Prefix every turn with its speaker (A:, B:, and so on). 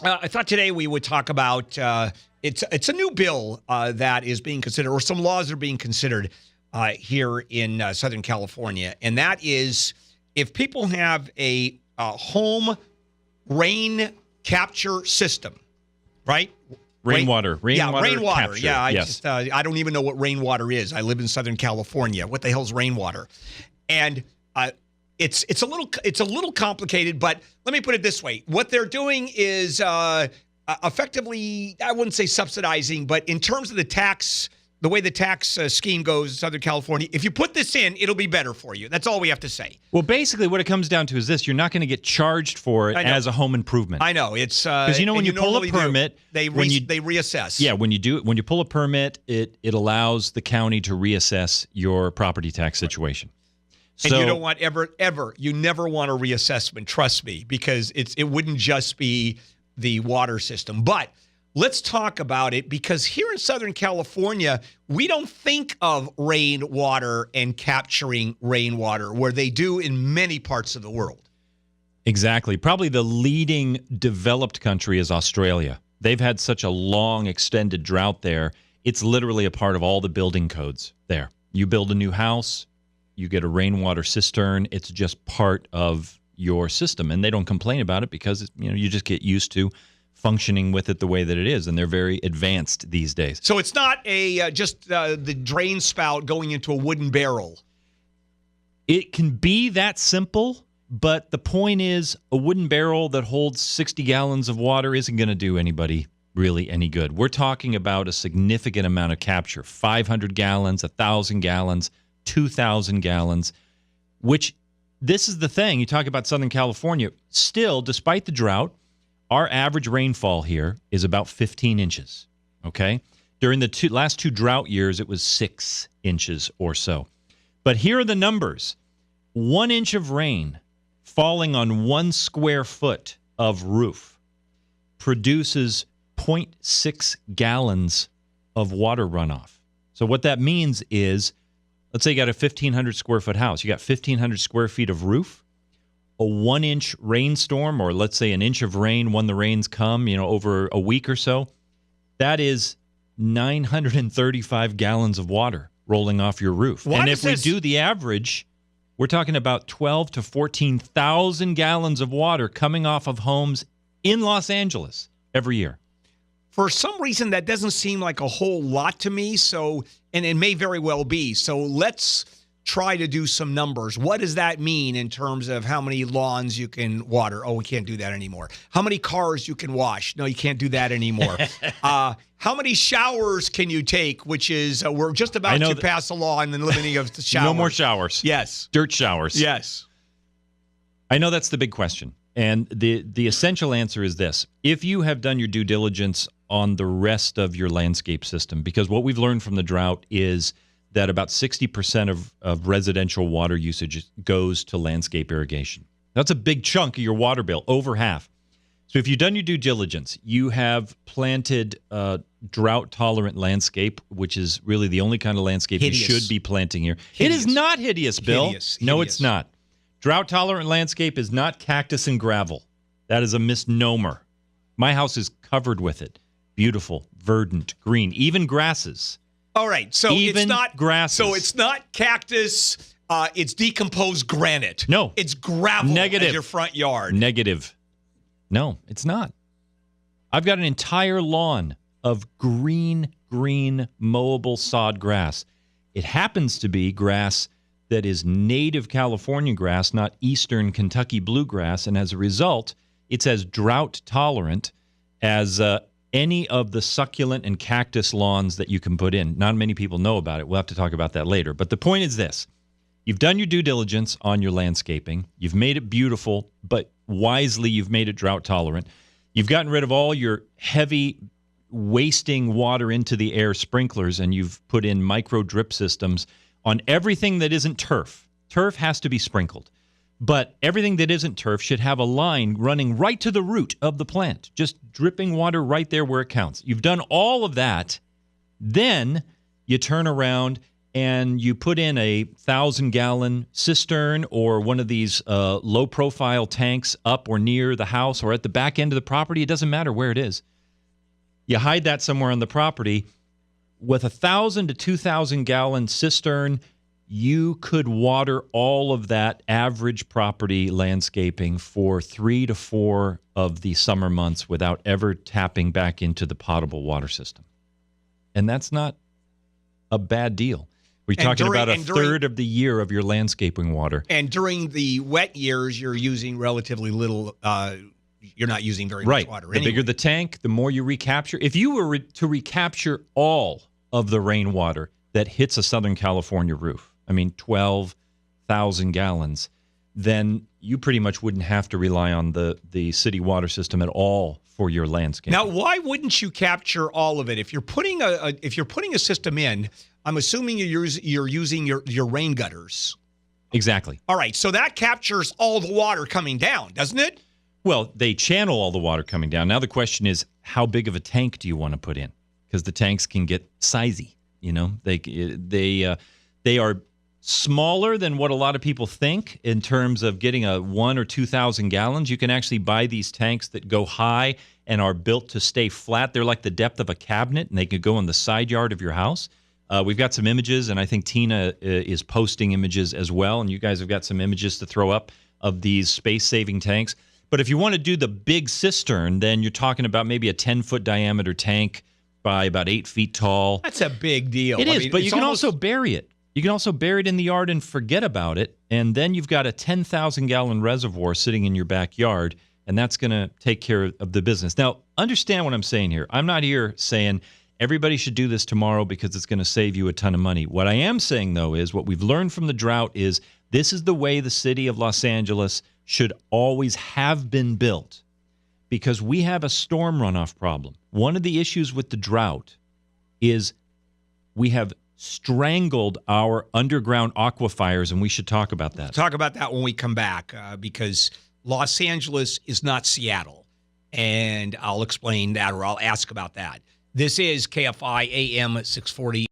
A: I thought today we would talk about it's a new bill that is being considered, or some laws are being considered here in Southern California, and that is if people have a home rain capture system, right?
B: Rainwater
A: rainwater.
B: Capture.
A: Yeah,
B: Yes.
A: I don't even know what rainwater is. I live in Southern California. What the hell's rainwater? And it's a little complicated, but let me put it this way: what they're doing is effectively, I wouldn't say subsidizing, but in terms of the way the tax scheme goes in Southern California, if you put this in, it'll be better for you. That's all we have to say.
B: Well, basically, what it comes down to is this: you're not going to get charged for it as a home improvement.
A: I know it's
B: because when you pull a permit,
A: they reassess.
B: Yeah, when you pull a permit, it allows the county to reassess your property tax situation.
A: And you don't want you never want a reassessment, trust me, because it wouldn't just be the water system. But let's talk about it, because here in Southern California, we don't think of rainwater and capturing rainwater where they do in many parts of the world.
B: Exactly. Probably the leading developed country is Australia. They've had such a long, extended drought there. It's literally a part of all the building codes there. You build a new house, you get a rainwater cistern. It's just part of your system, and they don't complain about it because you just get used to functioning with it the way that it is, and they're very advanced these days.
A: So it's not just the drain spout going into a wooden barrel.
B: It can be that simple, but the point is a wooden barrel that holds 60 gallons of water isn't going to do anybody really any good. We're talking about a significant amount of capture: 500 gallons, 1,000 gallons, 2,000 gallons, which this is the thing. You talk about Southern California. Still, despite the drought, our average rainfall here is about 15 inches, okay? During the last two drought years, it was 6 inches or so. But here are the numbers. 1 inch of rain falling on 1 square foot of roof produces 0.6 gallons of water runoff. So what that means is, let's say you got a 1,500 square foot house. You got 1,500 square feet of roof. A 1 inch rainstorm, or let's say an inch of rain when the rains come, over a week or so, that is 935 gallons of water rolling off your roof. And if we do the average, we're talking about 12 to 14,000 gallons of water coming off of homes in Los Angeles every year.
A: For some reason, that doesn't seem like a whole lot to me. So, and it may very well be. So let's try to do some numbers. What does that mean in terms of how many lawns you can water? Oh, we can't do that anymore. How many cars you can wash? No, you can't do that anymore. How many showers can you take? Which is, we're just about to pass a law on the limiting of the showers.
B: No more showers.
A: Yes.
B: Dirt showers.
A: Yes.
B: I know that's the big question. And the essential answer is this. If you have done your due diligence on the rest of your landscape system, because what we've learned from the drought is that about 60% of residential water usage goes to landscape irrigation. That's a big chunk of your water bill, over half. So if you've done your due diligence, you have planted drought-tolerant landscape, which is really the only kind of landscape you should be planting here.
A: Hideous.
B: It is not hideous, Bill.
A: Hideous.
B: No, it's not. Drought-tolerant landscape is not cactus and gravel. That is a misnomer. My house is covered with it. Beautiful, verdant, green, even grasses.
A: All right, so
B: even
A: it's not
B: grasses.
A: So it's not cactus. It's decomposed granite.
B: No,
A: it's gravel.
B: Negative.
A: As your front yard.
B: Negative. No, it's not. I've got an entire lawn of green, mowable sod grass. It happens to be grass that is native California grass, not eastern Kentucky bluegrass, and as a result, it's as drought tolerant as any of the succulent and cactus lawns that you can put in. Not many people know about it. We'll have to talk about that later. But the point is this. You've done your due diligence on your landscaping. You've made it beautiful, but wisely you've made it drought tolerant. You've gotten rid of all your heavy wasting water into the air sprinklers, and you've put in micro drip systems on everything that isn't turf. Turf has to be sprinkled. But everything that isn't turf should have a line running right to the root of the plant, just dripping water right there where it counts. You've done all of that. Then you turn around and you put in a 1,000-gallon cistern or one of these low-profile tanks up or near the house or at the back end of the property, it doesn't matter where it is. You hide that somewhere on the property. With a 1,000 to 2,000-gallon cistern, you could water all of that average property landscaping for 3 to 4 of the summer months without ever tapping back into the potable water system. And that's not a bad deal. We're talking about a third of the year of your landscaping water.
A: And during the wet years, you're using relatively little, you're not using very much water.
B: The bigger the tank, the more you recapture. If you were to recapture all of the rainwater that hits a Southern California roof, 12,000 gallons, then you pretty much wouldn't have to rely on the city water system at all for your landscape.
A: Now, why wouldn't you capture all of it? If you're putting a system in, I'm assuming you're using your rain gutters.
B: Exactly.
A: All right, so that captures all the water coming down, doesn't it?
B: Well, they channel all the water coming down. Now the question is, how big of a tank do you want to put in? Because the tanks can get sizey. They are smaller than what a lot of people think in terms of getting a 1,000 or 2,000 gallons. You can actually buy these tanks that go high and are built to stay flat. They're like the depth of a cabinet, and they could go in the side yard of your house. We've got some images, and I think Tina is posting images as well, and you guys have got some images to throw up of these space-saving tanks. But if you want to do the big cistern, then you're talking about maybe a 10-foot diameter tank by about 8 feet tall.
A: That's a big deal.
B: It is, but you can also bury it. You can also bury it in the yard and forget about it, and then you've got a 10,000-gallon reservoir sitting in your backyard, and that's going to take care of the business. Now, understand what I'm saying here. I'm not here saying everybody should do this tomorrow because it's going to save you a ton of money. What I am saying, though, is what we've learned from the drought is this is the way the city of Los Angeles should always have been built, because we have a storm runoff problem. One of the issues with the drought is we have strangled our underground aquifers, and we should talk about that.
A: We'll talk about that when we come back, because Los Angeles is not Seattle, and I'll explain that, or I'll ask about that. This is KFI AM 640